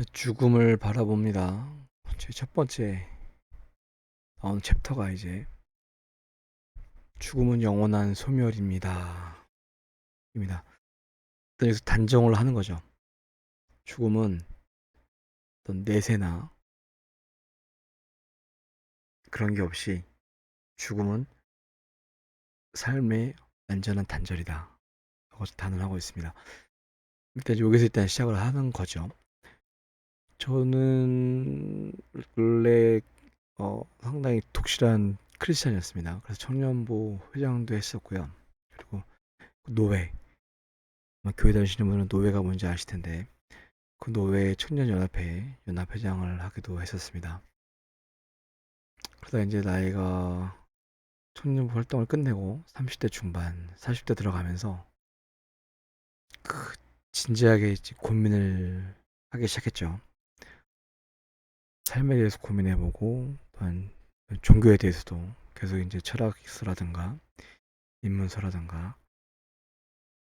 죽음을 바라봅니다. 제 첫 번째 나온 챕터가 이제 죽음은 영원한 소멸입니다. 입니다. 일단 여기서 단정을 하는 거죠. 죽음은 어떤 내세나 그런 게 없이 죽음은 삶의 완전한 단절이다. 그것을 단언하고 있습니다. 일단 여기서 일단 시작을 하는 거죠. 저는 원래 상당히 독실한 크리스찬이었습니다. 그래서 청년부 회장도 했었고요. 그리고 노회, 아마 교회 다니시는 분은 노회가 뭔지 아실 텐데 그 노회 청년연합회 연합회장을 하기도 했었습니다. 그러다 이제 나이가 청년부 활동을 끝내고 30대 중반, 40대 들어가면서 그 진지하게 이제 고민을 하기 시작했죠. 삶에 대해서 고민해보고 또한 종교에 대해서도 계속 이제 철학서라든가 인문서라든가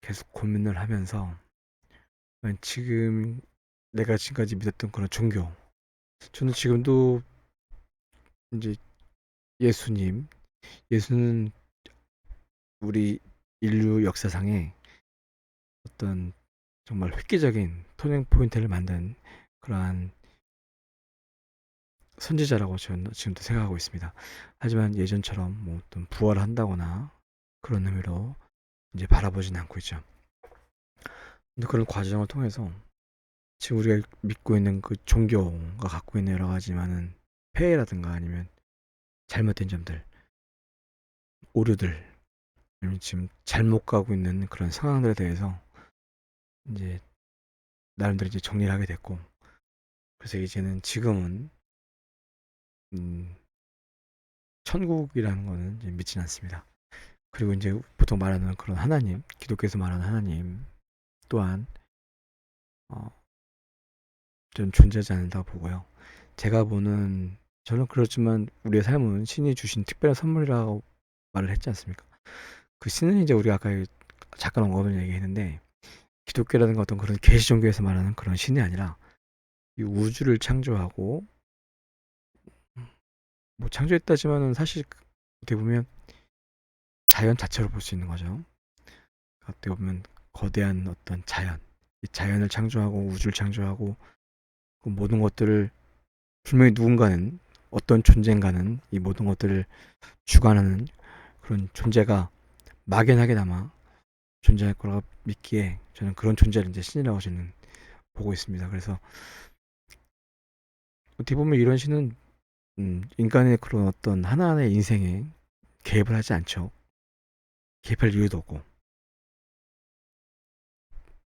계속 고민을 하면서 지금 내가 지금까지 믿었던 그런 종교, 저는 지금도 이제 예수님, 예수는 우리 인류 역사상에 어떤 정말 획기적인 터닝 포인트를 만든 그러한 선지자라고 저는 지금도 생각하고 있습니다. 하지만 예전처럼 뭐 어떤 부활을 한다거나 그런 의미로 이제 바라보진 않고 있죠. 근데 그런 과정을 통해서 지금 우리가 믿고 있는 그 종교가 갖고 있는 여러 가지 많은 폐해라든가 아니면 잘못된 점들, 오류들, 아니면 지금 잘못 가고 있는 그런 상황들에 대해서 이제 나름대로 이제 정리를 하게 됐고, 그래서 이제는 지금은 음, 천국이라는 거는 이제 믿지는 않습니다. 그리고 이제 보통 말하는 그런 하나님, 기독교에서 말하는 하나님 또한 어, 저는 존재하지 않는다고 보고요. 제가 보는, 저는 그렇지만 우리의 삶은 신이 주신 특별한 선물이라고 말을 했지 않습니까? 그 신은 이제 우리가 아까 잠깐 언급을 얘기했는데 기독교라든가 어떤 그런 계시 종교에서 말하는 그런 신이 아니라 이 우주를 창조하고 뭐 창조했다지만은 사실 어떻게 보면 자연 자체로 볼 수 있는 거죠. 어떻게 보면 거대한 어떤 자연, 이 자연을 창조하고 우주를 창조하고 그 모든 것들을 분명히 누군가는 어떤 존재인가는 이 모든 것들을 주관하는 그런 존재가 막연하게나마 존재할 거라고 믿기에 저는 그런 존재를 이제 신이라고 저는 보고 있습니다. 그래서 어떻게 보면 이런 신은 인간의 그런 어떤 하나하나의 인생에 개입을 하지 않죠. 개입할 이유도 없고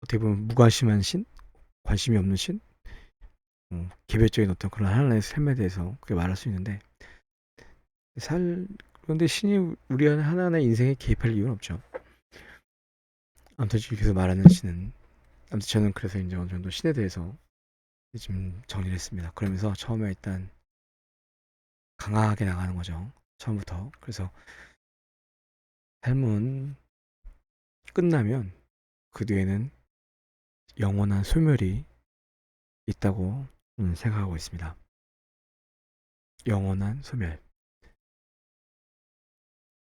어떻게 보면 무관심한 신, 관심이 없는 신, 개별적인 어떤 그런 하나의 삶에 대해서 그렇게 말할 수 있는데 살 그런데 신이 우리 하나하나의 인생에 개입할 이유는 없죠. 아무튼 여기서 말하는 신은, 아무튼 저는 그래서 이제 어느 정도 신에 대해서 좀 정리를 했습니다. 그러면서 처음에 일단 강하게 나가는 거죠. 처음부터. 그래서 삶은 끝나면 그 뒤에는 영원한 소멸이 있다고 생각하고 있습니다. 영원한 소멸.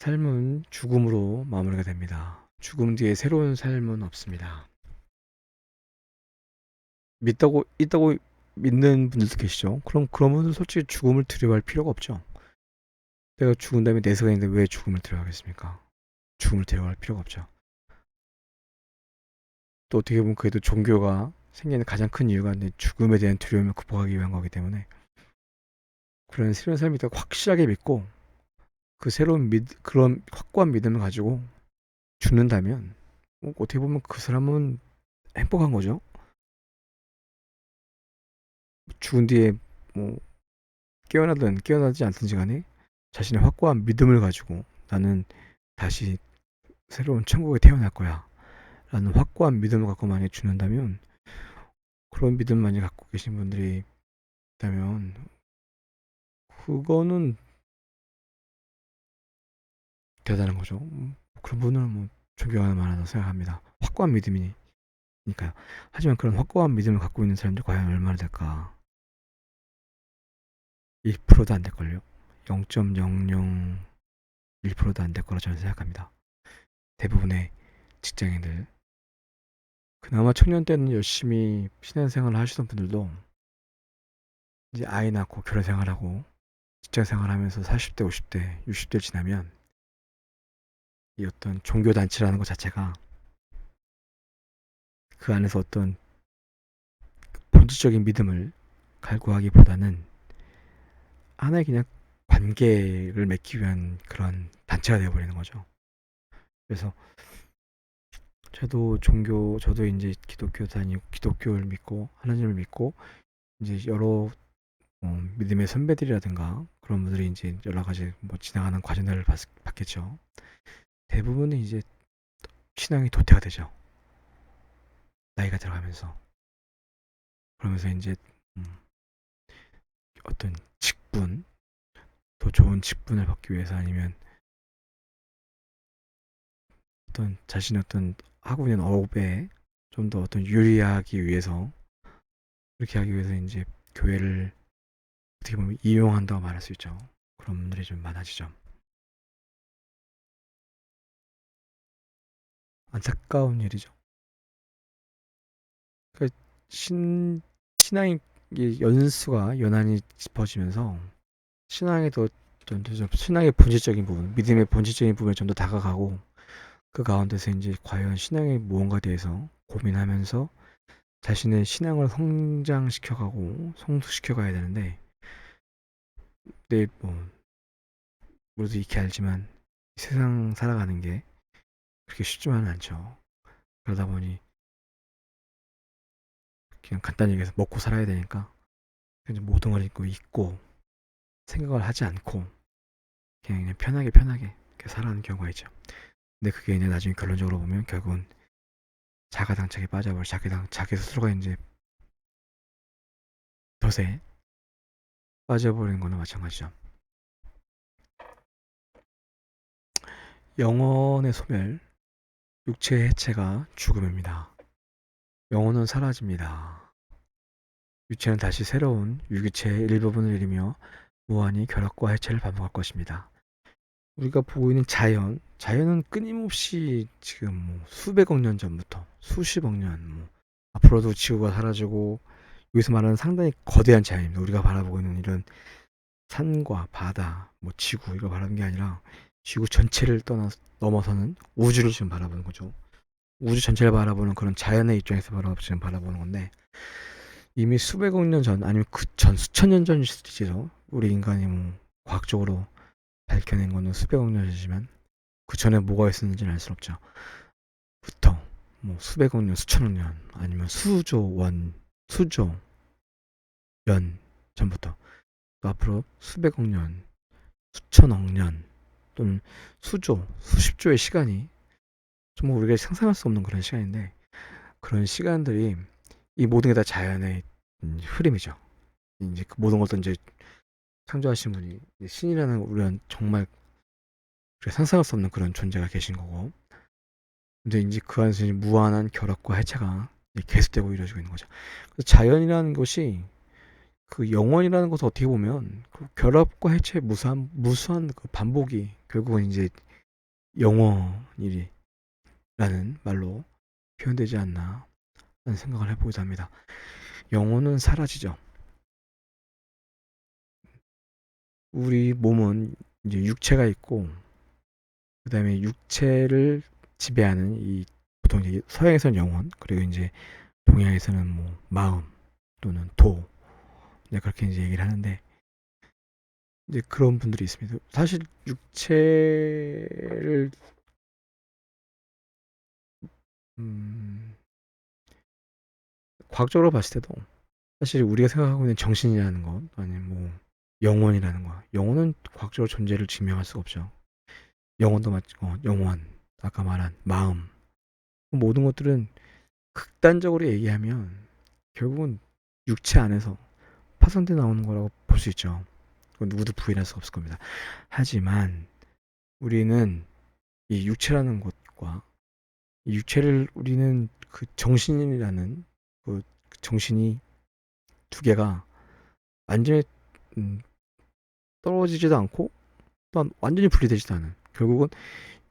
삶은 죽음으로 마무리가 됩니다. 죽음 뒤에 새로운 삶은 없습니다. 있다고 믿는 분들도 계시죠. 그럼 그런 분들은 솔직히 죽음을 두려워할 필요가 없죠. 내가 죽은 다음에 내세가 있는데 왜 죽음을 두려워하겠습니까? 죽음을 두려워할 필요가 없죠. 또 어떻게 보면 그래도 종교가 생기는 가장 큰 이유가 죽음에 대한 두려움을 극복하기 위한 거기 때문에 그런 새로운 삶이 있다고 확실하게 믿고 그 새로운 그런 확고한 믿음을 가지고 죽는다면 어떻게 보면 그 사람은 행복한 거죠. 죽은 뒤에 뭐 깨어나든 깨어나지 않든지 간에 자신의 확고한 믿음을 가지고 나는 다시 새로운 천국에 태어날 거야 라는 확고한 믿음을 갖고 만약에 죽는다면, 그런 믿음 많이 갖고 계신 분들이 있다면 그거는 대단한 거죠. 그런 분은 뭐 존경하는 만하다고 생각합니다. 확고한 믿음이 니까요. 하지만 그런 확고한 믿음을 갖고 있는 사람들이 과연 얼마나 될까? 1%도 안 될걸요? 0.001%도 안 될 거라 저는 생각합니다. 대부분의 직장인들, 그나마 청년 때는 열심히 신앙생활을 하시던 분들도 이제 아이 낳고 결혼 생활하고 직장 생활하면서 40대, 50대, 60대 지나면 이 어떤 종교 단체라는 것 자체가 그 안에서 어떤 본질적인 믿음을 갈구하기보다는 하나의 그냥 관계를 맺기 위한 그런 단체가 되어버리는 거죠. 그래서 저도 이제 기독교 다니고 기독교를 믿고 하나님을 믿고 이제 여러 믿음의 선배들이라든가 그런 분들이 이제 여러 가지 뭐 지나가는 과정들을 봤겠죠. 대부분은 이제 신앙이 도태가 되죠. 나이가 들어가면서. 그러면서 이제 음, 어떤 직분, 더 좋은 직분을 받기 위해서 아니면 어떤 자신의 어떤 하고 있는 업에 좀 더 어떤 유리하기 위해서 그렇게 하기 위해서 이제 교회를 어떻게 보면 이용한다고 말할 수 있죠. 그런 분들이 좀 많아지죠. 안타까운 일이죠. 그 신앙의 연수가 연한이 짚어지면서 신앙의 더 신앙의 본질적인 부분, 믿음의 본질적인 부분에 좀 더 다가가고 그 가운데서 이제 과연 신앙의 무언가에 대해서 고민하면서 자신의 신앙을 성장시켜가고 성숙시켜가야 되는데, 네, 뭐 모두 익히 알지만 세상 살아가는 게 그렇게 쉽지만은 않죠. 그러다 보니 그냥 간단히 얘기해서 먹고 살아야 되니까 그냥 모든 걸 잊고 생각을 하지 않고 그냥 편하게 이렇게 살아가는 경우가 있죠. 근데 그게 이제 나중에 결론적으로 보면 결국은 자가당착에 빠져버려 자기 스스로가 이제 덫에 빠져버리는 거나 마찬가지죠. 영혼의 소멸, 육체의 해체가 죽음입니다. 영혼은 사라집니다. 육체는 다시 새로운 유기체의 일부분을 이루며 무한히 결합과 해체를 반복할 것입니다. 우리가 보고 있는 자연은 끊임없이 지금 뭐 수백억 년 전부터 수십억 년, 뭐 앞으로도 지구가 사라지고, 여기서 말하는 상당히 거대한 자연입니다. 우리가 바라보고 있는 이런 산과 바다, 뭐 지구 이거 바라보는 게 아니라 지구 전체를 넘어서는 우주를 지금 바라보는 거죠. 우주 전체를 바라보는 그런 자연의 입장에서 지금 바라보는 건데, 이미 수백억 년 전 아니면 그 전 수천 년 전일 수도 있죠. 우리 인간이 뭐 과학적으로 밝혀낸 거는 수백억 년이지만 그 전에 뭐가 있었는지는 알 수 없죠. 부터 뭐 수백억 년, 수천억 년 아니면 수조 년 전부터 또 앞으로 수백억 년, 수천억 년 또는 수십조의 시간이 정말 우리가 상상할 수 없는 그런 시간인데, 그런 시간들이 이 모든 게 다 자연의 흐름이죠. 이제 그 모든 것도 이제 창조하신 분이 신이라는 우리는 정말 우리가 상상할 수 없는 그런 존재가 계신 거고, 근데 이제 그 안에서 이제 무한한 결합과 해체가 계속되고 이루어지고 있는 거죠. 그래서 자연이라는 것이 그 영원이라는 것을 어떻게 보면 그 결합과 해체의 무수한 그 반복이 결국은 이제 영원이라는 말로 표현되지 않나 하는 생각을 해보기도 합니다. 영혼은 사라지죠. 우리 몸은 이제 육체가 있고, 그 다음에 육체를 지배하는 이 보통 이제 서양에서는 영혼, 그리고 이제 동양에서는 뭐 마음 또는 이제 그렇게 이제 얘기를 하는데, 이제 그런 분들이 있습니다. 사실 육체를 음, 과학적으로 봤을 때도 사실 우리가 생각하고 있는 정신이라는 것 아니면 뭐 영혼이라는 거, 영혼은 과학적으로 존재를 증명할 수가 없죠. 영혼도 영혼, 아까 말한 마음, 모든 것들은 극단적으로 얘기하면 결국은 육체 안에서 파생돼 나오는 거라고 볼 수 있죠. 그건 누구도 부인할 수 없을 겁니다. 하지만 우리는 이 육체라는 것과 이 육체를 우리는 그 정신이라는 그 정신이 두 개가 완전히 음, 떨어지지도 않고 또한 완전히 분리되지도 않은, 결국은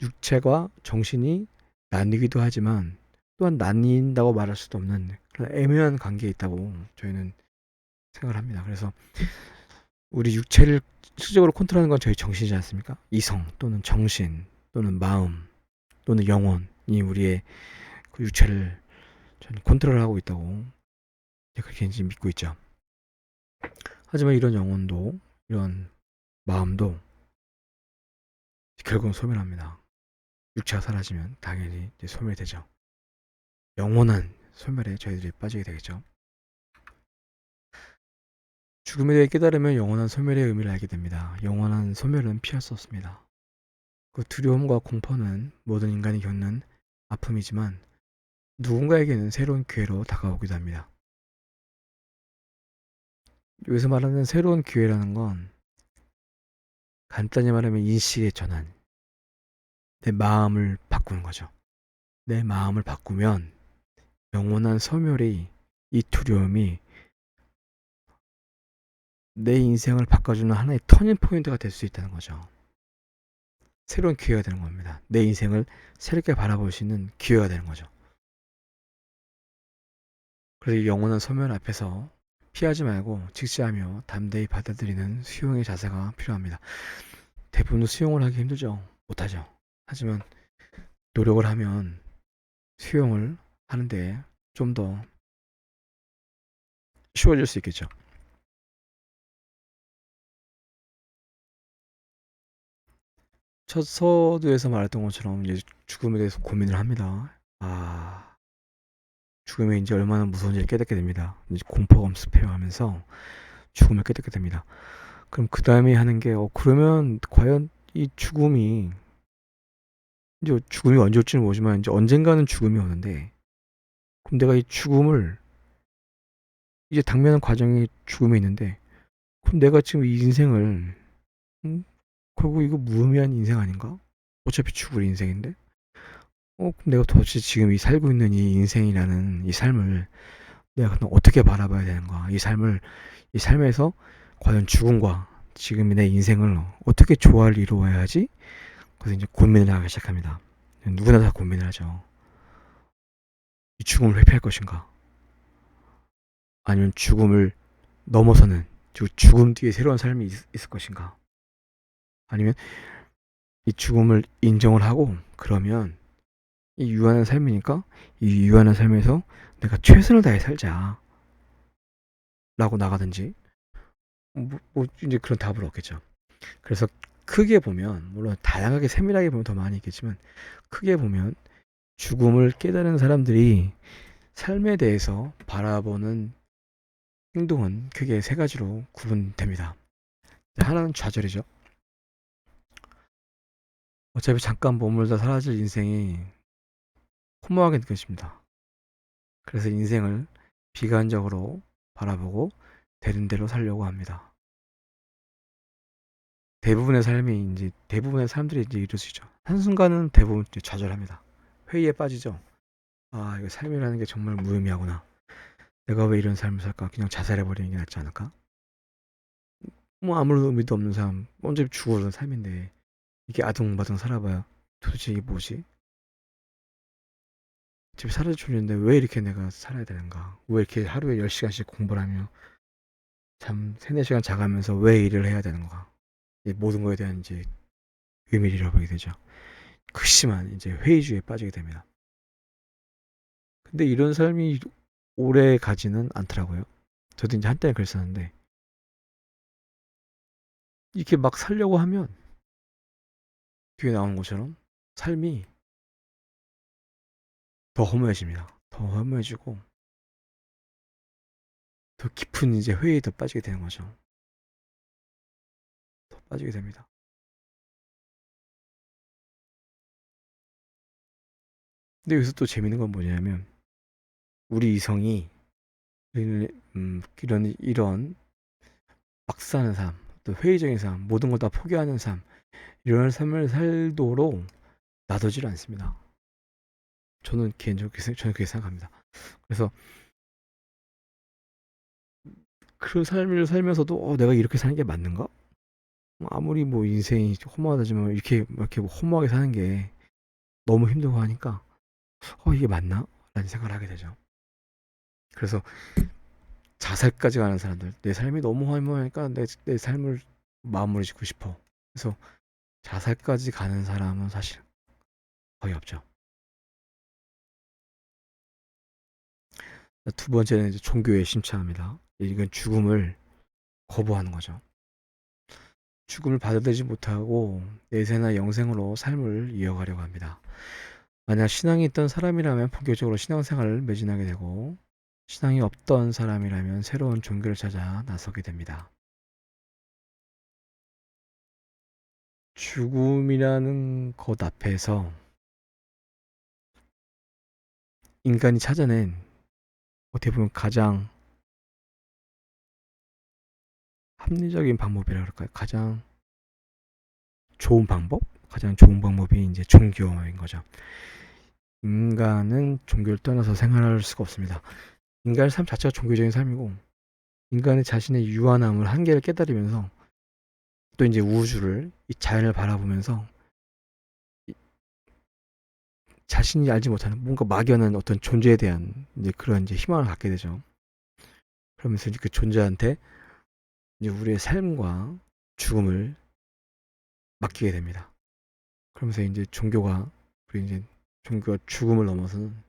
육체가 정신이 나뉘기도 하지만 또한 나뉜다고 말할 수도 없는 그런 애매한 관계에 있다고 저희는 생각을 합니다. 그래서 우리 육체를 실질적으로 컨트롤하는 건 저희 정신이지 않습니까? 이성 또는 정신 또는 마음 또는 영혼이 우리의 그 육체를 저는 컨트롤하고 있다고 그렇게 이제 믿고 있죠. 하지만 이런 영혼도 이런 마음도 결국은 소멸합니다. 육체가 사라지면 당연히 이제 소멸되죠. 영원한 소멸에 저희들이 빠지게 되겠죠. 죽음에 대해 깨달으면 영원한 소멸의 의미를 알게 됩니다. 영원한 소멸은 피할 수 없습니다. 그 두려움과 공포는 모든 인간이 겪는 아픔이지만 누군가에게는 새로운 기회로 다가오기도 합니다. 여기서 말하는 새로운 기회라는 건 간단히 말하면 인식의 전환, 내 마음을 바꾸는 거죠. 내 마음을 바꾸면 영원한 소멸이, 이 두려움이 내 인생을 바꿔주는 하나의 터닝 포인트가 될 수 있다는 거죠. 새로운 기회가 되는 겁니다. 내 인생을 새롭게 바라볼 수 있는 기회가 되는 거죠. 그래서 영원한 소멸 앞에서 피하지 말고 직시하며 담대히 받아들이는 수용의 자세가 필요합니다. 대부분 수용을 하기 힘들죠. 못하죠. 하지만 노력을 하면 수용을 하는데 좀 더 쉬워질 수 있겠죠. 첫 서두에서 말했던 것처럼 이제 죽음에 대해서 고민을 합니다. 죽음이 이제 얼마나 무서운지를 깨닫게 됩니다. 이제 공포감 습해하면서 죽음을 깨닫게 됩니다. 그럼 그 다음에 하는 게, 그러면 과연 이 죽음이, 이제 죽음이 언제 올지는 모르지만 이제 언젠가는 죽음이 오는데, 그럼 내가 이 죽음을, 이제 당면한 과정이 죽음에 있는데, 그럼 내가 지금 이 인생을, 결국 이거 무의미한 인생 아닌가? 어차피 죽을 인생인데? 그럼 내가 도대체 지금 이 살고 있는 이 인생이라는 이 삶을 내가 그럼 어떻게 바라봐야 되는가? 이 삶에서 과연 죽음과 지금의 내 인생을 어떻게 조화를 이루어야 하지? 그래서 이제 고민을 하기 시작합니다. 누구나 다 고민을 하죠. 이 죽음을 회피할 것인가? 아니면 죽음을 넘어서는, 죽음 뒤에 새로운 삶이 있을 것인가? 아니면 이 죽음을 인정을 하고, 그러면 이 유한한 삶이니까 이 유한한 삶에서 내가 최선을 다해 살자 라고 나가든지, 이제 그런 답을 얻겠죠. 그래서 크게 보면, 물론 다양하게 세밀하게 보면 더 많이 있겠지만, 크게 보면 죽음을 깨달은 사람들이 삶에 대해서 바라보는 행동은 크게 세 가지로 구분됩니다. 하나는 좌절이죠. 어차피 잠깐 머물다 사라질 인생이 허무하게 느껴집니다. 그래서 인생을 비관적으로 바라보고 되는 대로 살려고 합니다. 대부분의 사람들이 이제 이럴 수 있죠. 한순간은 대부분 이제 좌절합니다. 회의에 빠지죠. 이거 삶이라는 게 정말 무의미하구나. 내가 왜 이런 삶을 살까? 그냥 자살해버리는 게 낫지 않을까? 뭐 아무런 의미도 없는 삶, 언제 죽어서 삶인데 이게 아둥바둥 살아봐야 도대체 이게 뭐지? 어차피 사라질 존재인데 왜 이렇게 내가 살아야 되는가? 왜 이렇게 하루에 10시간씩 공부를 하며 잠 3-4시간 자가면서 왜 일을 해야 되는가? 모든 거에 대한 이제 의미를 잃어버리게 되죠. 극심한 이제 회의주의에 빠지게 됩니다. 근데 이런 삶이 오래 가지는 않더라고요. 저도 이제 한때 그랬었는데, 이렇게 막 살려고 하면 뒤에 나오는 것처럼 삶이 더 허무해집니다. 더 허무해지고 더 깊은 이제 회의에 더 빠지게 되는 거죠. 더 빠지게 됩니다. 근데 여기서 또 재밌는 건 뭐냐면, 우리 이성이 이런 막 사는 삶, 또 회의적인 삶, 모든 걸 다 포기하는 삶, 이런 삶을 살도록 놔두질 않습니다. 저는 개인적으로 저는 그렇게 생각합니다. 그래서 그 삶을 살면서도 내가 이렇게 사는 게 맞는가? 아무리 뭐 인생이 허무하다지만 이렇게 뭐 허무하게 사는 게 너무 힘들고 하니까 이게 맞나? 라는 생각을 하게 되죠. 그래서 자살까지 가는 사람들, 내 삶이 너무 허무하니까 내 삶을 마무리 짓고 싶어. 그래서 자살까지 가는 사람은 사실 거의 없죠. 두 번째는 이제 종교에 심취합니다. 이건 죽음을 거부하는 거죠. 죽음을 받아들이지 못하고 내세나 영생으로 삶을 이어가려고 합니다. 만약 신앙이 있던 사람이라면 본격적으로 신앙생활을 매진하게 되고, 신앙이 없던 사람이라면 새로운 종교를 찾아 나서게 됩니다. 죽음이라는 것 앞에서 인간이 찾아낸, 어떻게 보면 가장 합리적인 방법이라 그럴까요? 가장 좋은 방법이 이제 종교인 거죠. 인간은 종교를 떠나서 생활할 수가 없습니다. 인간의 삶 자체가 종교적인 삶이고, 인간의 자신의 유한함을, 한계를 깨달으면서 또 이제 우주를, 이 자연을 바라보면서 자신이 알지 못하는 뭔가 막연한 어떤 존재에 대한 이제 그런 이제 희망을 갖게 되죠. 그러면서 이제 그 존재한테 이제 우리의 삶과 죽음을 맡기게 됩니다. 그러면서 이제 종교가 죽음을 넘어서는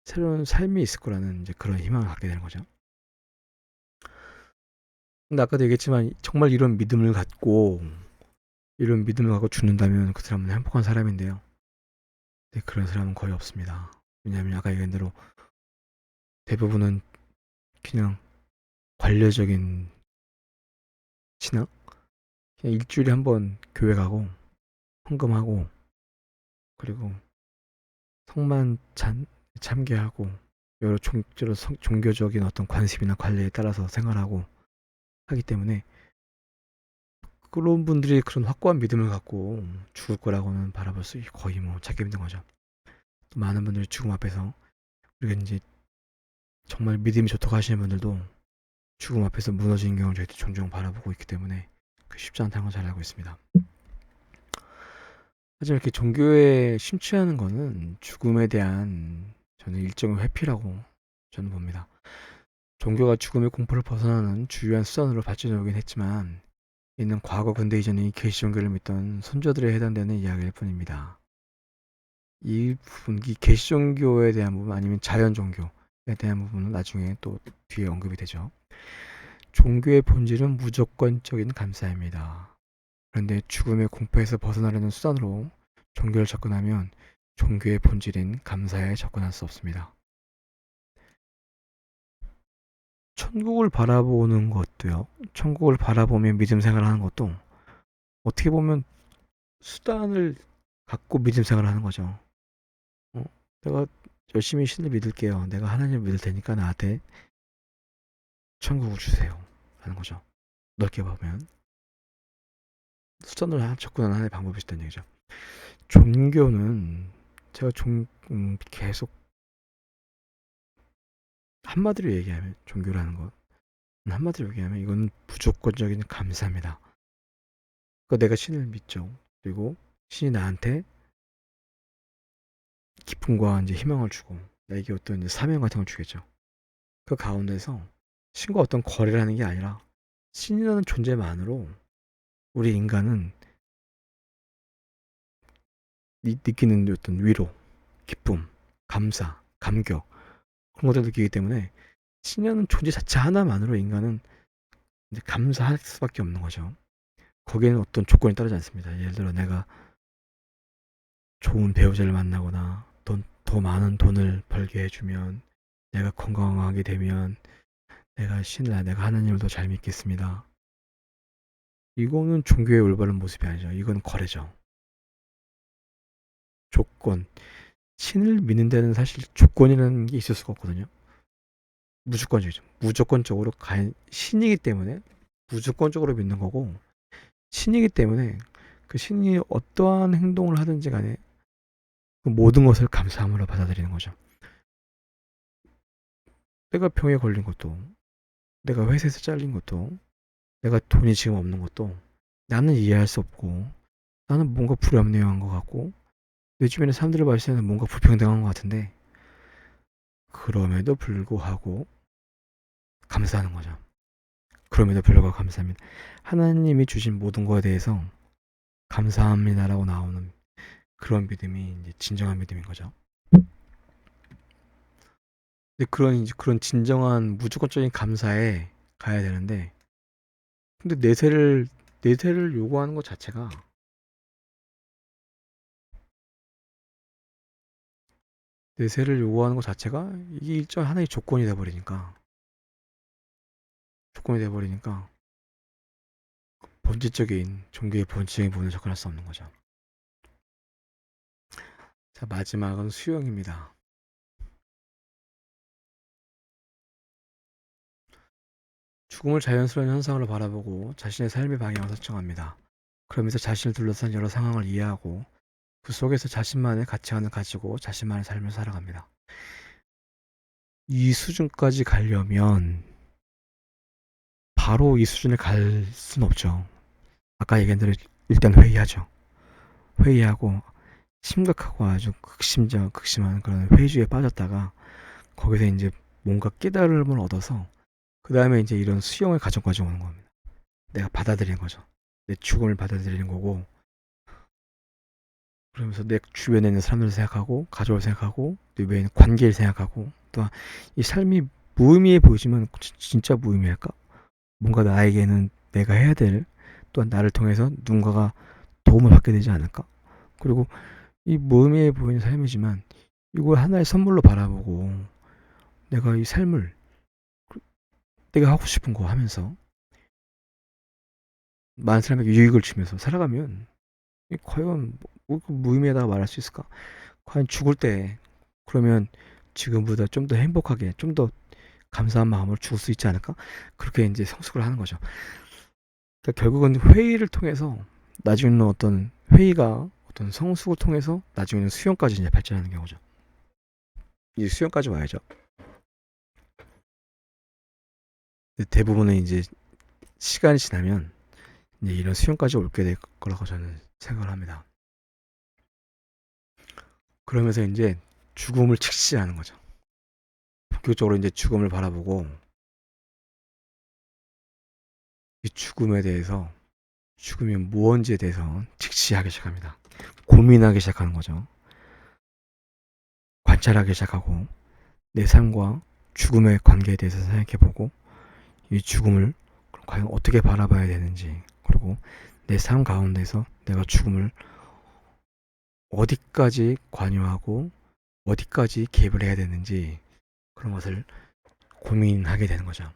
새로운 삶이 있을 거라는 이제 그런 희망을 갖게 되는 거죠. 근데 아까도 얘기했지만 정말 이런 믿음을 갖고 죽는다면 그 사람은 행복한 사람인데요. 근데 그런 사람은 거의 없습니다. 왜냐하면 아까 얘기한 대로 대부분은 그냥 관례적인 신앙? 그냥 일주일에 한 번 교회 가고 헌금하고 그리고 성만 참게하고 여러 종교적인 어떤 관습이나 관례에 따라서 생활하고 하기 때문에 그런 분들이 그런 확고한 믿음을 갖고 죽을 거라고는 바라볼 수 거의 뭐 찾기 힘든 거죠. 또 많은 분들이 죽음 앞에서 우리가 이제 정말 믿음이 좋다고 하시는 분들도 죽음 앞에서 무너지는 경우를 저희도 종종 바라보고 있기 때문에 그 쉽지 않다는 걸 잘 알고 있습니다. 하지만 이렇게 종교에 심취하는 거는 죽음에 대한 저는 일종의 회피라고 저는 봅니다. 종교가 죽음의 공포를 벗어나는 주요한 수단으로 발전해오긴 했지만 이는 과거 근대 이전의 계시 종교를 믿던 선조들에 해당되는 이야기일 뿐입니다. 이 부분, 이 계시 종교에 대한 부분 아니면 자연 종교에 대한 부분은 나중에 또 뒤에 언급이 되죠. 종교의 본질은 무조건적인 감사입니다. 그런데 죽음의 공포에서 벗어나려는 수단으로 종교를 접근하면 종교의 본질인 감사에 접근할 수 없습니다. 천국을 바라보며 믿음 생활을 하는 것도 어떻게 보면 수단을 갖고 믿음 생활을 하는 거죠. 어, 내가 열심히 신을 믿을게요. 내가 하나님을 믿을 테니까 나한테 천국을 주세요. 하는 거죠. 넓게 보면 수단으로 접근하는 하나의 방법이 있다는 얘기죠. 종교는 제가 계속 한마디로 얘기하면 종교라는 것 한마디로 얘기하면 이건 무조건적인 감사입니다. 그러니까 내가 신을 믿죠. 그리고 신이 나한테 기쁨과 이제 희망을 주고 나에게 어떤 이제 사명 같은 걸 주겠죠. 그 가운데서 신과 어떤 거래를 하는 게 아니라 신이라는 존재만으로 우리 인간은 느끼는 어떤 위로, 기쁨, 감사, 감격 그런 것들을 느끼기 때문에 신이라는 존재 자체 하나만으로 인간은 이제 감사할 수밖에 없는 거죠. 거기에는 어떤 조건이 따르지 않습니다. 예를 들어 내가 좋은 배우자를 만나거나 더 많은 돈을 벌게 해주면 내가 건강하게 되면 내가 하나님을 더 잘 믿겠습니다. 이거는 종교의 올바른 모습이 아니죠. 이건 거래죠. 조건. 신을 믿는 데는 사실 조건이라는 게 있을 수가 없거든요. 무조건적이죠. 신이기 때문에 무조건적으로 믿는 거고 신이기 때문에 그 신이 어떠한 행동을 하든지 간에 그 모든 것을 감사함으로 받아들이는 거죠. 내가 병에 걸린 것도, 내가 회사에서 잘린 것도, 내가 돈이 지금 없는 것도 나는 이해할 수 없고, 나는 뭔가 불합리한 것 같고, 내 주변에 사람들을 봤을 때는 뭔가 불평등한 것 같은데, 그럼에도 불구하고 감사하는 거죠. 그럼에도 불구하고 감사합니다. 하나님이 주신 모든 것에 대해서 감사합니다라고 나오는 그런 믿음이 이제 진정한 믿음인 거죠. 근데 그런 진정한 무조건적인 감사에 가야 되는데, 근데 내세를 요구하는 것 자체가, 내세를 요구하는 것 자체가 이게 일종의 하나의 조건이 돼 버리니까 본질적인 종교의 본질적인 부분을 접근할 수 없는 거죠. 자, 마지막은 수용입니다. 죽음을 자연스러운 현상으로 바라보고 자신의 삶의 방향을 설정합니다. 그러면서 자신을 둘러싼 여러 상황을 이해하고 그 속에서 자신만의 가치관을 가지고 자신만의 삶을 살아갑니다. 이 수준까지 가려면 바로 이 수준에 갈 순 없죠. 아까 얘기한 대로 일단 회의하죠. 회의하고 심각하고 아주 극심한 그런 회의주의에 빠졌다가 거기서 이제 뭔가 깨달음을 얻어서 그 다음에 이제 이런 수용의 과정까지 오는 겁니다. 내가 받아들이는 거죠. 내 죽음을 받아들이는 거고, 그러면서 내 주변에 있는 사람들을 생각하고, 가족을 생각하고, 내 외에 있는 관계를 생각하고, 또한 이 삶이 무의미해 보이지만 진짜 무의미할까? 뭔가 나에게는 내가 해야 될, 또한 나를 통해서 누군가가 도움을 받게 되지 않을까? 그리고 이 무의미해 보이는 삶이지만 이걸 하나의 선물로 바라보고 내가 이 삶을 내가 하고 싶은 거 하면서 많은 사람에게 유익을 주면서 살아가면 과연 무의미하다고 말할 수 있을까? 과연 죽을 때 그러면 지금보다 좀 더 행복하게 좀 더 감사한 마음으로 죽을 수 있지 않을까? 그렇게 이제 성숙을 하는 거죠. 그러니까 결국은 회의를 통해서 나중에는 어떤 회의가 어떤 성숙을 통해서 나중에는 수용까지 이제 발전하는 경우죠. 이제 수용까지 와야죠. 대부분은 이제 시간이 지나면 이제 이런 수용까지 올게 될 거라고 저는 생각을 합니다. 그러면서 이제 죽음을 직시하는 거죠. 본격적으로 이제 죽음을 바라보고 이 죽음에 대해서 죽음이 무언지에 대해서 직시하기 시작합니다. 고민하기 시작하는 거죠. 관찰하기 시작하고 내 삶과 죽음의 관계에 대해서 생각해보고 이 죽음을 과연 어떻게 바라봐야 되는지, 그리고 내 삶 가운데서 내가 죽음을 어디까지 관여하고 어디까지 개입을 해야 되는지 그런 것을 고민하게 되는 거죠.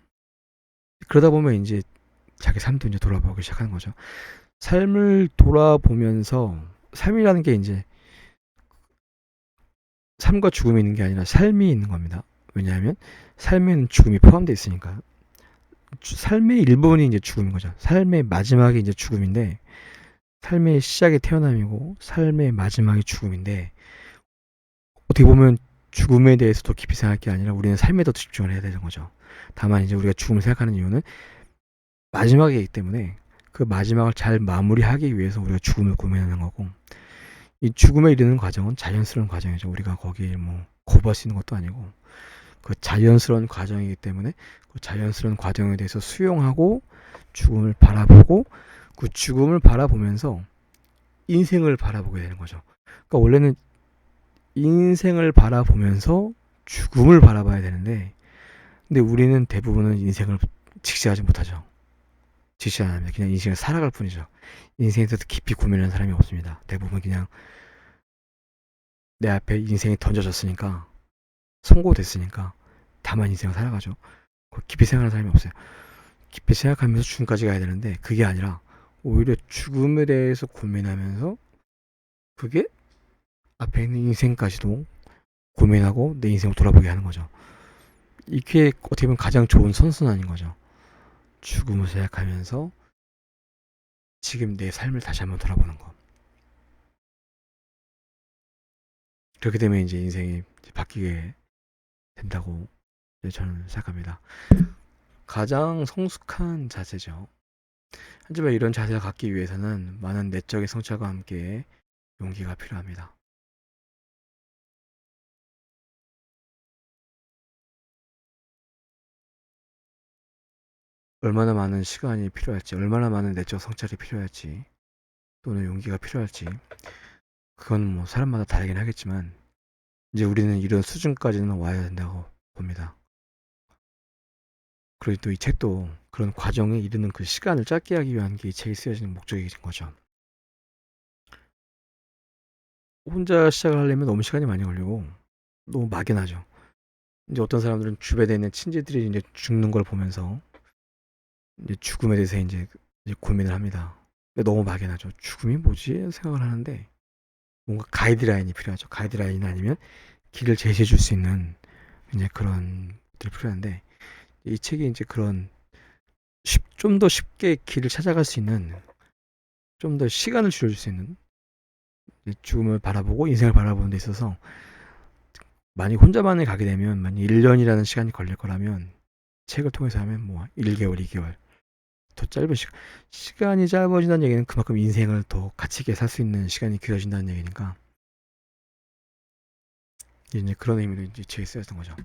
그러다 보면 이제 자기 삶도 이제 돌아보기 시작하는 거죠. 삶을 돌아보면서 삶이라는 게 이제 삶과 죽음이 있는 게 아니라 삶이 있는 겁니다. 왜냐하면 삶에는 죽음이 포함되어 있으니까. 삶의 일부분이 이제 죽음인 거죠. 삶의 마지막이 이제 죽음인데, 삶의 시작이 태어남이고 삶의 마지막이 죽음인데, 어떻게 보면 죽음에 대해서 더 깊이 생각할 게 아니라 우리는 삶에 더 집중을 해야 되는 거죠. 다만 이제 우리가 죽음을 생각하는 이유는 마지막이기 때문에 그 마지막을 잘 마무리하기 위해서 우리가 죽음을 고민하는 거고, 이 죽음에 이르는 과정은 자연스러운 과정이죠. 우리가 거기에 뭐 거부할 수 있는 것도 아니고 그 자연스러운 과정이기 때문에 그 자연스러운 과정에 대해서 수용하고 죽음을 바라보고 그 죽음을 바라보면서 인생을 바라보게 되는 거죠. 그러니까 원래는 인생을 바라보면서 죽음을 바라봐야 되는데, 근데 우리는 대부분은 인생을 직시하지 못하죠. 직시 안 합니다. 그냥 인생을 살아갈 뿐이죠. 인생에 대해서 깊이 고민하는 사람이 없습니다. 대부분 그냥 내 앞에 인생이 던져졌으니까, 선고됐으니까 다만 인생을 살아가죠. 깊이 생각하는 사람이 없어요. 깊이 생각하면서 죽음까지 가야 되는데 그게 아니라 오히려 죽음에 대해서 고민하면서 그게 앞에 있는 인생까지도 고민하고 내 인생을 돌아보게 하는 거죠. 이게 어떻게 보면 가장 좋은 선순환인 거죠. 죽음을 생각하면서 지금 내 삶을 다시 한번 돌아보는 거. 그렇게 되면 이제 인생이 이제 바뀌게 된다고 이제 저는 생각합니다. 가장 성숙한 자세죠. 하지만 이런 자세를 갖기 위해서는 많은 내적인 성찰과 함께 용기가 필요합니다. 얼마나 많은 시간이 필요할지, 얼마나 많은 내적 성찰이 필요할지, 또는 용기가 필요할지, 그건 뭐 사람마다 다르긴 하겠지만, 이제 우리는 이런 수준까지는 와야 된다고 봅니다. 그리고 또 이 책도 그런 과정에 이르는 그 시간을 짧게 하기 위한 게 이 책이 쓰여지는 목적인 거죠. 혼자 시작을 하려면 너무 시간이 많이 걸리고 너무 막연하죠. 이제 어떤 사람들은 주변에 있는 친지들이 이제 죽는 걸 보면서 이제 죽음에 대해서 이제 고민을 합니다. 근데 너무 막연하죠. 죽음이 뭐지? 생각을 하는데 뭔가 가이드라인이 필요하죠. 가이드라인 아니면 길을 제시해 줄 수 있는 이제 그런 것들이 필요한데 이 책이 이제 그런 좀 더 쉽게 길을 찾아갈 수 있는 좀 더 시간을 줄여줄 수 있는 죽음을 바라보고 인생을 바라보는 데 있어서 만약 혼자만을 가게 되면 만약 1년이라는 시간이 걸릴 거라면 책을 통해서 하면 뭐 1개월, 2개월 더 짧은 시간이 짧아진다는 얘기는 그만큼 인생을 더 가치 있게 살 수 있는 시간이 길어진다는 얘기니까 이제 그런 의미로 이제 책에 쓰였던 거죠.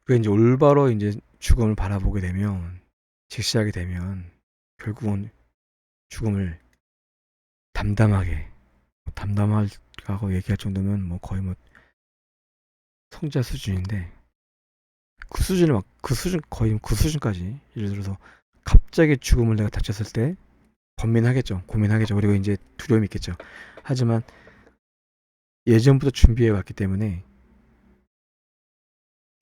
그게 이제 올바로 이제 죽음을 바라보게 되면 직시하게 되면 결국은 죽음을 담담하다고 얘기할 정도면 뭐 거의 뭐 성자 수준인데 그 수준을 막 그 수준 거의 그 수준까지 예를 들어서 갑자기 죽음을 내가 닥쳤을 때 번민하겠죠. 고민하겠죠. 그리고 이제 두려움이 있겠죠. 하지만 예전부터 준비해 왔기 때문에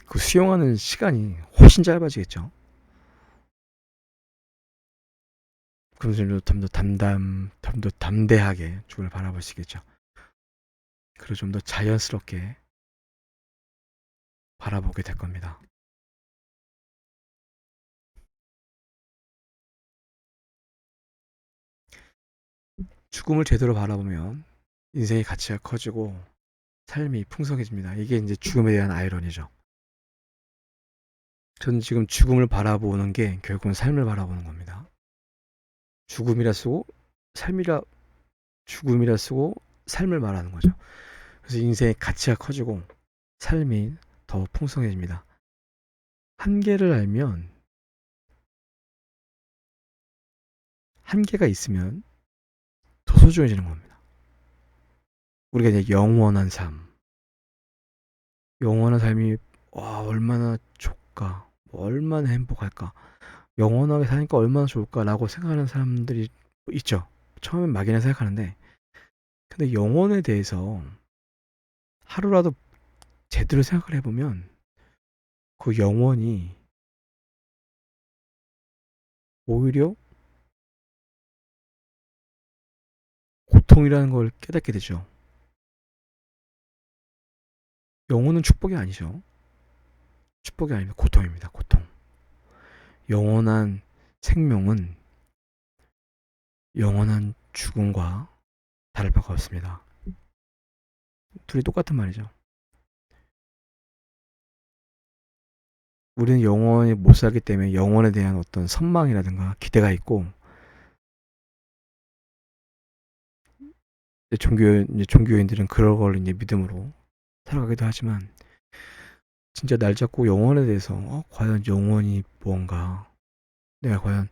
그 수용하는 시간이 훨씬 짧아지겠죠. 그러면서 좀 더 담대하게 죽음을 바라보시겠죠. 그리고 좀 더 자연스럽게 바라보게 될 겁니다. 죽음을 제대로 바라보면 인생의 가치가 커지고 삶이 풍성해집니다. 이게 이제 죽음에 대한 아이러니죠. 저는 지금 죽음을 바라보는 게 결국은 삶을 바라보는 겁니다. 죽음이라 쓰고 삶이라 죽음이라 쓰고 삶을 말하는 거죠. 그래서 인생의 가치가 커지고 삶이 더 풍성해집니다. 한계를 알면 한계가 있으면 더 소중해지는 겁니다. 우리가 이제 영원한 삶이 와 얼마나 좋을까, 얼마나 행복할까, 영원하게 사니까 얼마나 좋을까라고 생각하는 사람들이 있죠. 처음엔 막연히 생각하는데 근데 영혼에 대해서 하루라도 제대로 생각을 해보면 그 영혼이 오히려 고통이라는 걸 깨닫게 되죠. 영혼은 축복이 아니죠. 축복이 아니면 고통입니다. 고통. 영원한 생명은 영원한 죽음과 다를 바가 없습니다. 둘이 똑같은 말이죠. 우리는 영원히 못 살기 때문에 영혼에 대한 어떤 선망이라든가 기대가 있고 종교인들은 그런 걸 이제 믿음으로 살아가기도 하지만 진짜 날 잡고 영혼에 대해서 과연 영혼이 뭔가 내가 과연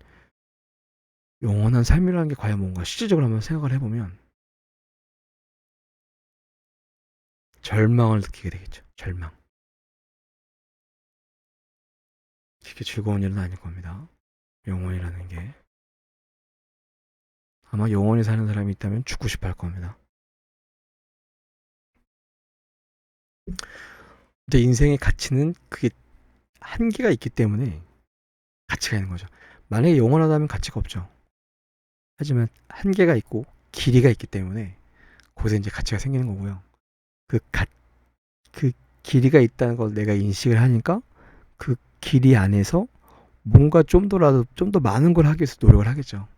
영원한 삶이라는 게 과연 뭔가 실질적으로 한번 생각을 해보면 절망을 느끼게 되겠죠. 절망. 이게 즐거운 일은 아닐 겁니다. 영혼이라는 게 아마 영원히 사는 사람이 있다면 죽고 싶어 할 겁니다. 근데 인생의 가치는 그게 한계가 있기 때문에 가치가 있는 거죠. 만약에 영원하다면 가치가 없죠. 하지만 한계가 있고 길이가 있기 때문에 거기서 이제 가치가 생기는 거고요. 그, 가, 그 길이가 있다는 걸 내가 인식을 하니까 그 길이 안에서 뭔가 좀 더 많은 걸 하기 위해서 노력을 하겠죠.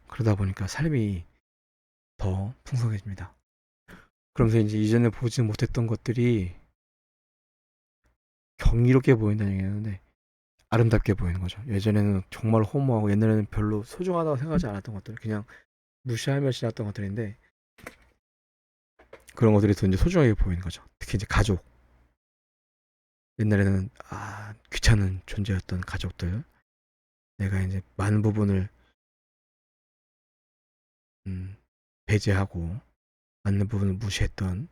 그러다 보니까 삶이 더 풍성해집니다. 그러면서 이제 이전에 보지 못했던 것들이 경이롭게 보인다는 얘기였는데 아름답게 보이는 거죠. 예전에는 정말 허무하고 옛날에는 별로 소중하다고 생각하지 않았던 것들, 그냥 무시하며 지났던 것들인데 그런 것들이 더 이제 소중하게 보이는 거죠. 특히 이제 가족. 옛날에는 귀찮은 존재였던 가족들, 내가 이제 많은 부분을 음, 배제하고 많은 부분을 무시했던,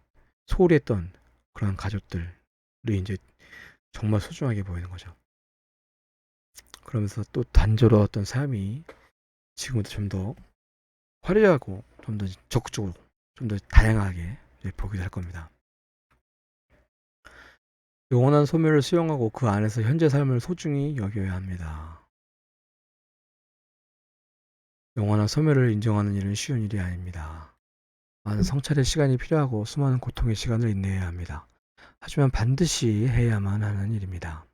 소홀히 했던 그런 가족들이 이제 정말 소중하게 보이는 거죠. 그러면서 또 단조로웠던 삶이 지금부터 좀 더 화려하고 좀 더 적극적으로 좀 더 다양하게 보기도 할 겁니다. 영원한 소멸을 수용하고 그 안에서 현재 삶을 소중히 여겨야 합니다. 영원한 소멸을 인정하는 일은 쉬운 일이 아닙니다. 많은 성찰의 시간이 필요하고 수많은 고통의 시간을 인내해야 합니다. 하지만 반드시 해야만 하는 일입니다.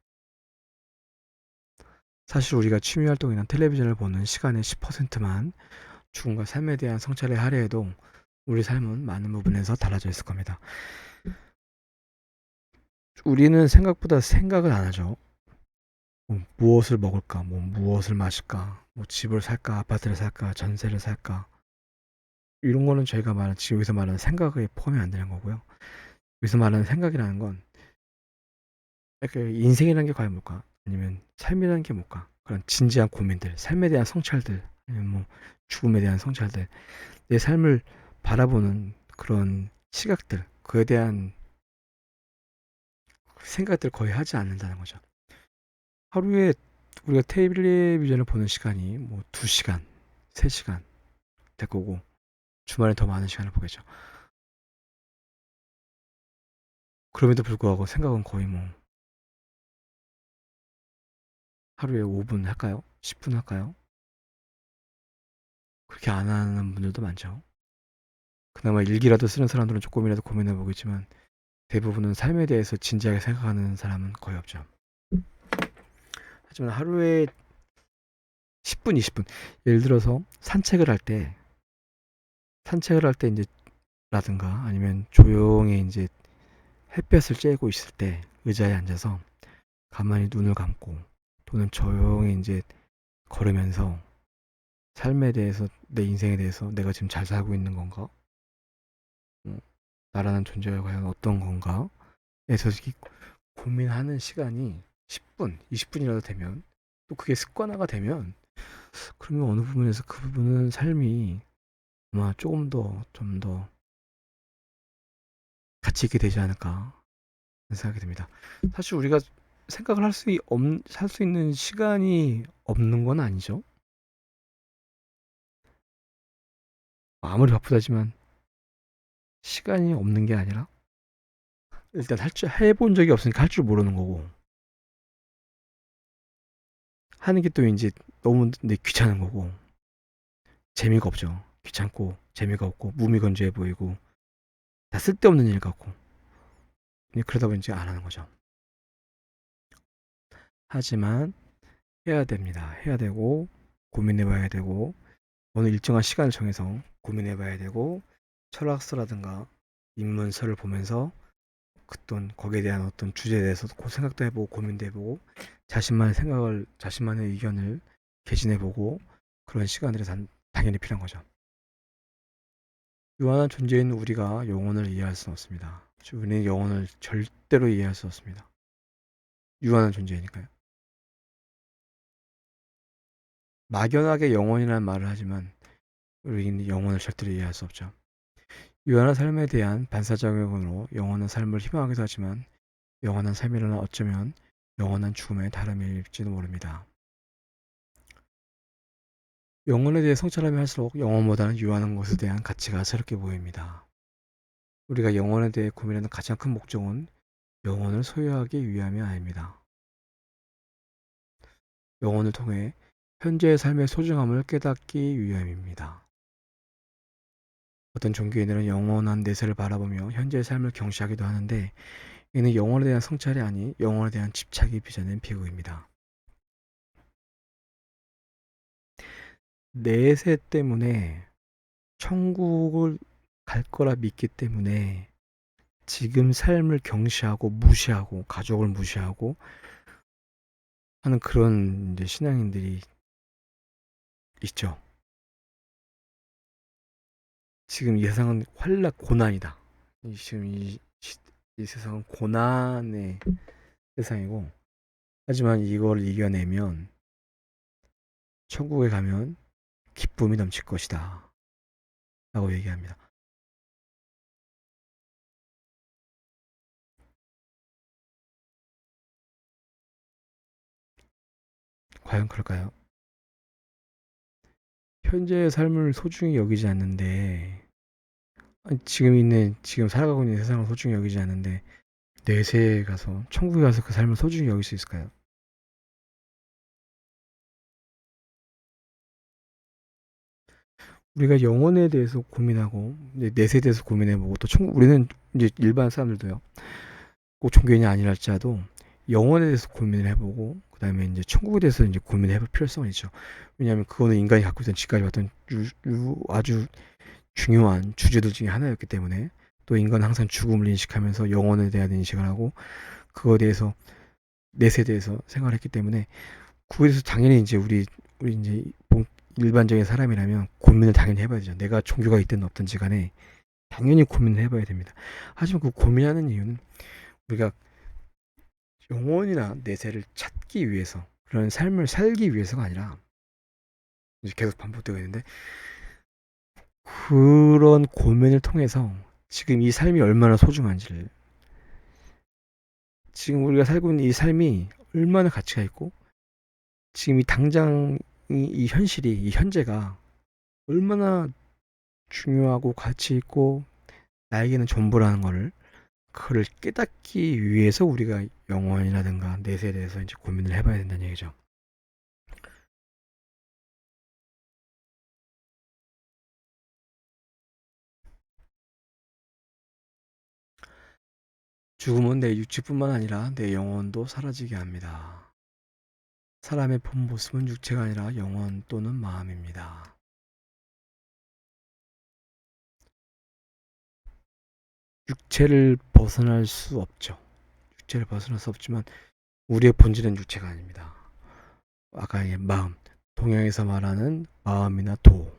사실 우리가 취미 활동이나 텔레비전을 보는 시간의 10%만 죽음과 삶에 대한 성찰을 하려 해도 우리 삶은 많은 부분에서 달라져 있을 겁니다. 우리는 생각보다 생각을 안 하죠. 무엇을 먹을까, 무엇을 마실까, 집을 살까, 아파트를 살까, 전세를 살까, 이런 거는 저희가 말하는, 지금 여기서 말하는 생각에 포함이 안 되는 거고요. 여기서 말하는 생각이라는 건 인생이라는 게 과연 뭘까, 아니면 삶이라는 게 뭘까, 그런 진지한 고민들, 삶에 대한 성찰들, 아니면 죽음에 대한 성찰들, 내 삶을 바라보는 그런 시각들, 그에 대한 생각들 거의 하지 않는다는 거죠. 하루에 우리가 텔레비전을 보는 시간이 2시간, 3시간 될 거고, 주말에 더 많은 시간을 보겠죠. 그럼에도 불구하고 생각은 거의 하루에 5분 할까요? 10분 할까요? 그렇게 안 하는 분들도 많죠. 그나마 일기라도 쓰는 사람들은 조금이라도 고민해 보겠지만 대부분은 삶에 대해서 진지하게 생각하는 사람은 거의 없죠. 하지만 하루에 10분, 20분, 예를 들어서 산책을 할 때 이제 라든가 아니면 조용히 이제 햇볕을 쬐고 있을 때 의자에 앉아서 가만히 눈을 감고 또는 조용히 이제 걸으면서 삶에 대해서, 내 인생에 대해서 내가 지금 잘 살고 있는 건가? 나라는 존재가 과연 어떤 건가? 에서 고민하는 시간이 10분, 20분이라도 되면, 또 그게 습관화가 되면, 그러면 어느 부분에서 그 부분은 삶이 아마 조금 더, 좀 더 가치 있게 되지 않을까 생각이 듭니다. 사실 우리가 생각을 할 수 있는 시간이 없는 건 아니죠. 아무리 바쁘다지만 시간이 없는 게 아니라 일단 해본 적이 없으니까 할 줄 모르는 거고, 하는 게 또 이제 너무 귀찮은 거고, 재미가 없죠. 귀찮고 재미가 없고 무미건조해 보이고 다 쓸데없는 일 같고, 그러다 보니 이제 안 하는 거죠. 하지만 해야 됩니다. 해야 되고 고민해 봐야 되고 어느 일정한 시간을 정해서 고민해 봐야 되고, 철학서라든가 인문서를 보면서 거기에 대한 어떤 주제에 대해서 생각도 해보고 고민도 해보고 자신만의 의견을 개진해보고, 그런 시간들이 당연히 필요한 거죠. 유한한 존재인 우리가 영혼을 이해할 수는 없습니다. 우리는 영혼을 절대로 이해할 수 없습니다. 유한한 존재니까요. 막연하게 영혼이라는 말을 하지만 우리는 영혼을 절대로 이해할 수 없죠. 유한한 삶에 대한 반사작용으로 영원한 삶을 희망하기도 하지만 영원한 삶이라는 어쩌면 영원한 죽음의 다름일지도 모릅니다. 영혼에 대해 성찰하면 할수록 영혼보다는 유한한 것에 대한 가치가 새롭게 보입니다. 우리가 영혼에 대해 고민하는 가장 큰 목적은 영혼을 소유하기 위함이 아닙니다. 영혼을 통해 현재의 삶의 소중함을 깨닫기 위함입니다. 어떤 종교인들은 영원한 내세를 바라보며 현재의 삶을 경시하기도 하는데, 이는 영혼에 대한 성찰이 아닌 영혼에 대한 집착이 빚어낸 비극입니다. 내세 때문에 천국을 갈 거라 믿기 때문에 지금 삶을 경시하고 무시하고 가족을 무시하고 하는 그런 이제 신앙인들이 있죠. 지금 이 세상은 환락 고난이다. 지금 이 세상은 고난의 세상이고, 하지만 이걸 이겨내면 천국에 가면 기쁨이 넘칠 것이다. 라고 얘기합니다. 과연 그럴까요? 현재의 삶을 소중히 여기지 않는데, 지금 살아가고 있는 세상을 소중히 여기지 않는데, 내세에 가서, 천국에 가서 그 삶을 소중히 여길 수 있을까요? 우리가 영혼에 대해서 고민하고, 내세에 대해서 고민해보고, 또 우리는 이제 일반 사람들도요, 꼭 종교인이 아니랄지라도, 영혼에 대해서 고민을 해보고, 그 다음에 이제 천국에 대해서 이제 고민을 해볼 필요성이 있죠. 왜냐하면 그거는 인간이 갖고 있던 지금까지 봤던 아주 중요한 주제들 중에 하나였기 때문에, 또 인간은 항상 죽음을 인식하면서 영혼에 대한 인식을 하고, 그거에 대해서 넷에 대해서 생활했기 때문에, 그거에 대해서 당연히 이제 우리 이제 일반적인 사람이라면 고민을 당연히 해봐야 되죠. 내가 종교가 있든 없든지 간에 당연히 고민을 해봐야 됩니다. 하지만 그 고민하는 이유는 우리가 영혼이나 내세를 찾기 위해서, 그런 삶을 살기 위해서가 아니라, 이제 계속 반복되고 있는데, 그런 고민을 통해서 지금 이 삶이 얼마나 소중한지를, 지금 우리가 살고 있는 이 삶이 얼마나 가치가 있고, 지금 이 당장 이 현실이, 이 현재가 얼마나 중요하고 가치 있고 나에게는 전부라는 거를, 그걸 깨닫기 위해서 우리가 영혼이라든가 내세에 대해서 이제 고민을 해봐야 된다는 얘기죠. 죽음은 내 육체뿐만 아니라 내 영혼도 사라지게 합니다. 사람의 본 모습은 육체가 아니라 영혼 또는 마음입니다. 육체를 벗어날 수 없죠. 육체를 벗어날 수 없지만 우리의 본질은 육체가 아닙니다. 아까 마음, 동양에서 말하는 마음이나 도,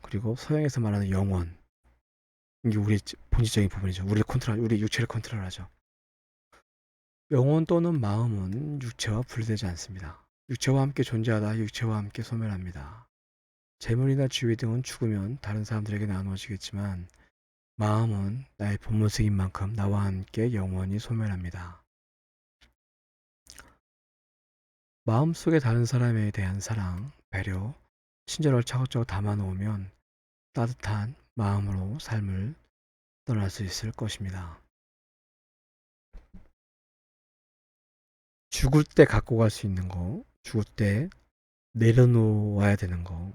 그리고 서양에서 말하는 영혼, 이게 우리의 본질적인 부분이죠. 우리 육체를 컨트롤하죠. 영혼 또는 마음은 육체와 분리되지 않습니다. 육체와 함께 존재하다 육체와 함께 소멸합니다. 재물이나 지위 등은 죽으면 다른 사람들에게 나누어지겠지만, 마음은 나의 본모습인 만큼 나와 함께 영원히 소멸합니다. 마음속에 다른 사람에 대한 사랑, 배려, 친절을 차곡차곡 담아놓으면 따뜻한 마음으로 삶을 떠날 수 있을 것입니다. 죽을 때 갖고 갈 수 있는 거, 죽을 때 내려놓아야 되는 거.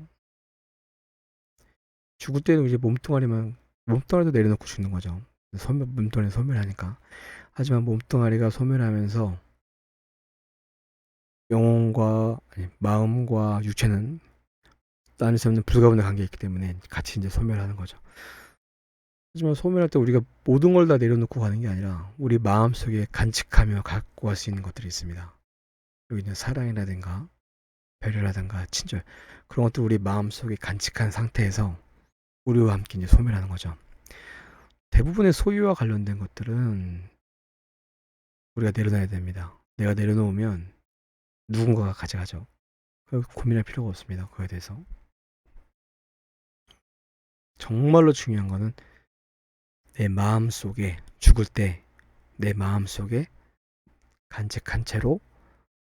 죽을 때는 이제 몸뚱아리도 내려놓고 죽는 거죠. 몸뚱아리 소멸하니까. 하지만 몸뚱아리가 소멸하면서 영혼과, 아니, 마음과 육체는 나눌 수 없는 불가분의 관계에 있기 때문에 같이 이제 소멸하는 거죠. 하지만 소멸할 때 우리가 모든 걸 다 내려놓고 가는 게 아니라 우리 마음속에 간직하며 갖고 갈 수 있는 것들이 있습니다. 여기 있는 사랑이라든가 배려라든가 친절, 그런 것들 우리 마음속에 간직한 상태에서 우리와 함께 이제 소멸하는 거죠. 대부분의 소유와 관련된 것들은 우리가 내려놔야 됩니다. 내가 내려놓으면 누군가가 가져가죠. 고민할 필요가 없습니다. 그거에 대해서. 정말로 중요한 거는 내 마음속에, 죽을 때 내 마음속에 간직한 채로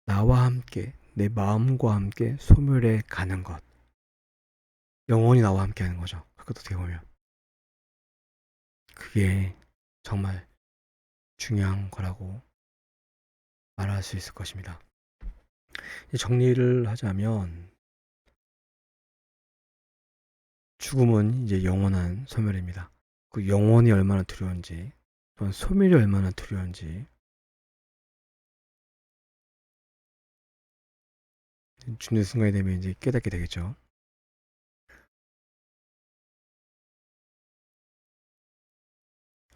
나와 함께, 내 마음과 함께 소멸해 가는 것. 영원히 나와 함께 하는 거죠. 그것도 어떻게 보면. 그게 정말 중요한 거라고 말할 수 있을 것입니다. 정리를 하자면, 죽음은 이제 영원한 소멸입니다. 그 영원이 얼마나 두려운지, 또한 소멸이 얼마나 두려운지 죽는 순간이 되면 이제 깨닫게 되겠죠.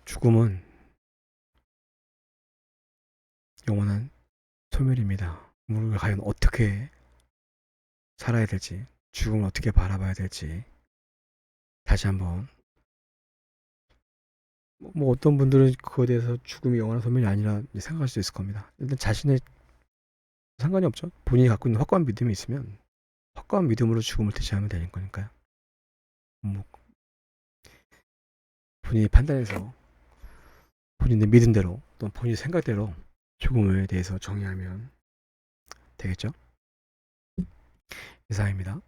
죽음은 영원한 소멸입니다. 우리가 과연 어떻게 살아야 될지, 죽음을 어떻게 바라봐야 될지 다시 한번 뭐 어떤 분들은 그거에 대해서 죽음이 영원한 소멸이 아니라 생각할 수 있을 겁니다. 일단 자신의 상관이 없죠. 본인이 갖고 있는 확고한 믿음이 있으면 확고한 믿음으로 죽음을 대체하면 되는 거니까요. 뭐 본인이 판단해서 본인의 믿음대로 또 본인의 생각대로 죽음에 대해서 정의하면 되겠죠. 이상입니다.